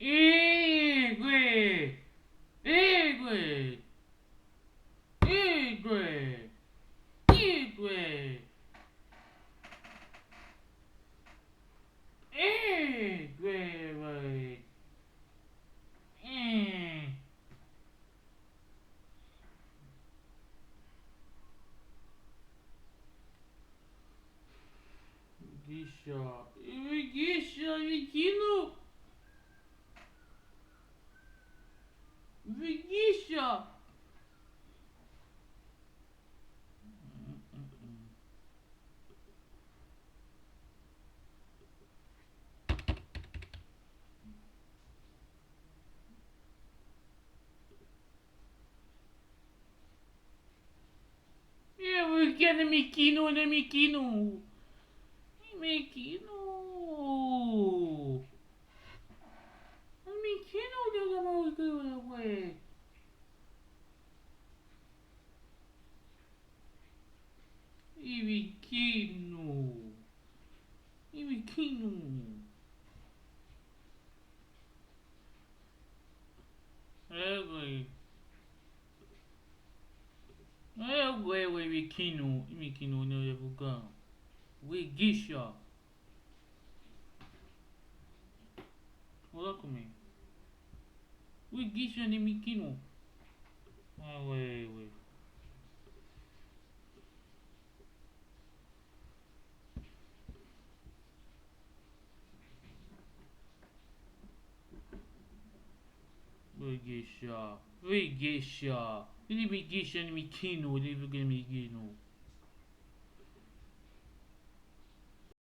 Igwe! Igwe! Igwe! Igwe! Igwe! Gisha! Gisha! Imikino! Gisha! Eu quero imikino, imikino! Imikino! Imikino, Deus amor, ué! Imikino! Imikino! Ué! Ué, imikino! Imikino, não é vulcão! Ué, Gisha! Olá comigo! Ué, Gisha, imikino! Ah, ué! Preguiça. Ele me guicha, ele me quino, ele me guino.